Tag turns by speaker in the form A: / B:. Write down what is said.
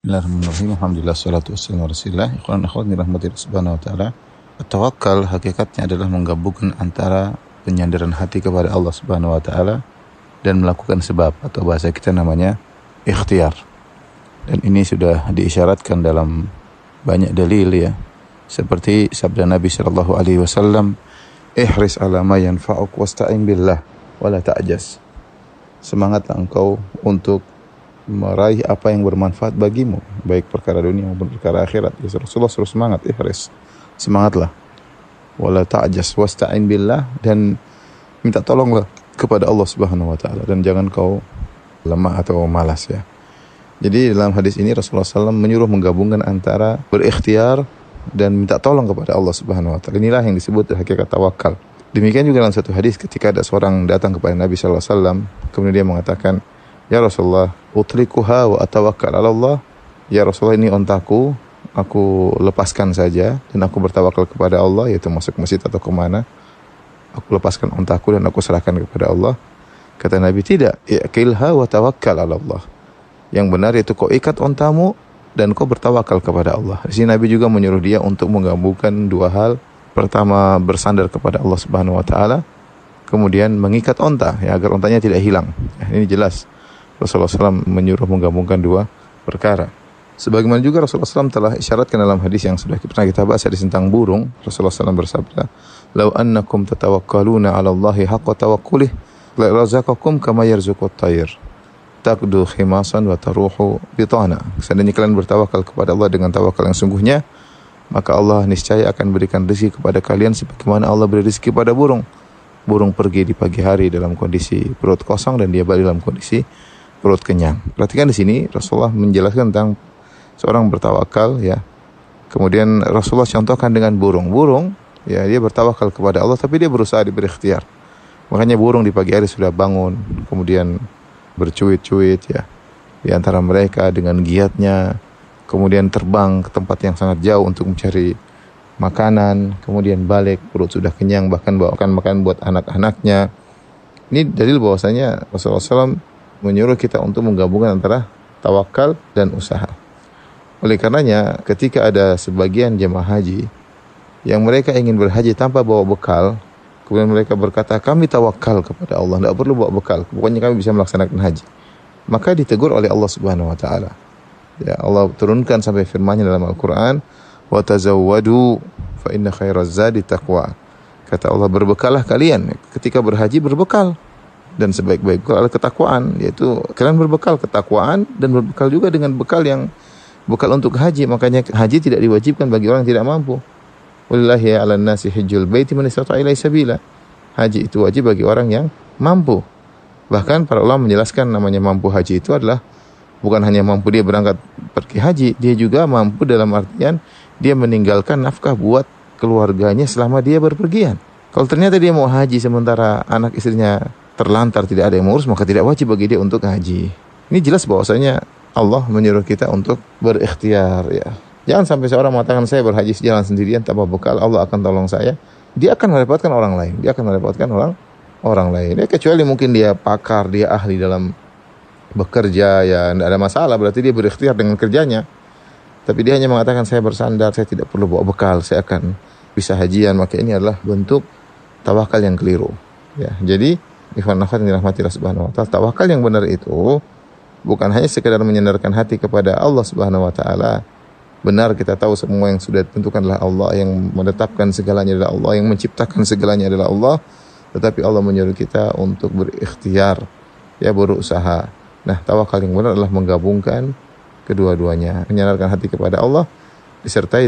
A: Bismillahirrahmanirrahim. Alhamdulillah salatu wassalamu ala Rasulillah. Ikhwan akhwat dirahmati subhanahu wa ta'ala. Tawakal hakikatnya adalah menggabungkan antara penyandaran hati kepada Allah subhanahu wa ta'ala dan melakukan sebab, atau bahasa kita namanya ikhtiar. Dan ini sudah diisyaratkan dalam banyak dalil ya. Seperti sabda Nabi sallallahu alaihi wasallam, "Ihris ala ma yanfa'uk wasta'in billah wa la ta'jas." Semangatlah engkau untuk meraih apa yang bermanfaat bagimu, baik perkara dunia maupun perkara akhirat. Ya, Rasulullah suruh semangat, ihris, semangatlah. Wala ta'jas wasta'in billah, dan minta tolonglah kepada Allah Subhanahu wa taala, dan jangan kau lemah atau malas ya. Jadi dalam hadis ini Rasulullah SAW menyuruh menggabungkan antara berikhtiar dan minta tolong kepada Allah Subhanahu wa taala. Inilah yang disebut hakikat tawakal. Demikian juga dalam satu hadis ketika ada seorang datang kepada Nabi sallallahu alaihi wasallam, kemudian dia mengatakan, "Ya Rasulullah, utlikuha wa atawakkal ala Allah." Ya Rasulullah, ini ontaku, aku lepaskan saja dan aku bertawakal kepada Allah, yaitu masuk masjid atau kemana. Aku lepaskan ontaku dan aku serahkan kepada Allah. Kata Nabi, tidak, i'qilha wa tawakkal ala Allah. Yang benar itu kau ikat ontamu dan kau bertawakal kepada Allah. Di sini Nabi juga menyuruh dia untuk menggabungkan dua hal. Pertama, bersandar kepada Allah Subhanahu wa taala, kemudian mengikat onta ya, agar ontanya tidak hilang. Ya, ini jelas Rasulullah SAW menyuruh menggabungkan dua perkara. Sebagaimana juga Rasulullah SAW telah isyaratkan dalam hadis yang sudah pernah kita bahas, hadis tentang burung. Rasulullah SAW bersabda, "Lau annakum tatawakkaluna 'ala Allahi haqqa tawakkulih, la razaqakum kama yarzuqut tayr. Taqdu khimasan wa taruhu bitana." Seandainya kalian bertawakal kepada Allah dengan tawakal yang sungguhnya, maka Allah niscaya akan berikan rezeki kepada kalian sebagaimana Allah beri rezeki pada burung. Burung pergi di pagi hari dalam kondisi perut kosong dan dia balik dalam kondisi perut kenyang. Perhatikan di sini Rasulullah menjelaskan tentang seorang bertawakal ya. Kemudian Rasulullah contohkan dengan burung. Burung ya, dia bertawakal kepada Allah tapi dia berusaha berikhtiar. Makanya burung di pagi hari sudah bangun, kemudian bercuit-cuit ya di antara mereka dengan giatnya, kemudian terbang ke tempat yang sangat jauh untuk mencari makanan, kemudian balik perut sudah kenyang, bahkan bawakan makan buat anak-anaknya. Ini dalil bahwasanya Rasulullah SAW menyuruh kita untuk menggabungkan antara tawakal dan usaha. Oleh karenanya ketika ada sebagian jemaah haji yang mereka ingin berhaji tanpa bawa bekal, kemudian mereka berkata, "Kami tawakal kepada Allah, tidak perlu bawa bekal, pokoknya kami bisa melaksanakan haji." Maka ditegur oleh Allah Subhanahu wa taala. Ya, Allah turunkan sampai firman-Nya dalam Al-Qur'an, "Wa tazawwadu fa inna khairaz zadi taqwa." Kata Allah, berbekallah kalian ketika berhaji, berbekal. Dan sebaik-baik bekal adalah ketakwaan, yaitu kalian berbekal ketakwaan dan berbekal juga dengan bekal yang bekal untuk haji. Makanya haji tidak diwajibkan bagi orang yang tidak mampu. Wallahi 'alan nasi hajjul baiti man istata'a ilaihi sabila. Haji itu wajib bagi orang yang mampu. Bahkan para ulama menjelaskan namanya mampu haji itu adalah bukan hanya mampu dia berangkat pergi haji, dia juga mampu dalam artian dia meninggalkan nafkah buat keluarganya selama dia berpergian. Kalau ternyata dia mau haji sementara anak istrinya terlantar, tidak ada yang mengurus, maka tidak wajib bagi dia untuk haji. Ini jelas bahwasanya Allah menyuruh kita untuk berikhtiar ya. Jangan sampai seorang mengatakan, "Saya berhaji sejalan sendirian tanpa bekal, Allah akan tolong saya." Dia akan merepotkan orang lain. Orang lain. Ya, kecuali mungkin dia pakar, dia ahli dalam bekerja ya, tidak ada masalah, berarti dia berikhtiar dengan kerjanya. Tapi dia hanya mengatakan, "Saya bersandar, saya tidak perlu bawa bekal, saya akan bisa hajian." Maka ini adalah bentuk tawakal yang keliru ya. Jadi ikhwan akhwat yang dirahmati Allah Subhanahu wa taala, tawakal yang benar itu bukan hanya sekedar menyandarkan hati kepada Allah Subhanahu wa taala. Benar, kita tahu semua yang sudah ditentukan adalah Allah, yang menetapkan segalanya adalah Allah, yang menciptakan segalanya adalah Allah, tetapi Allah menyuruh kita untuk berikhtiar ya, berusaha. Nah, tawakal yang benar adalah menggabungkan kedua-duanya, menyandarkan hati kepada Allah disertai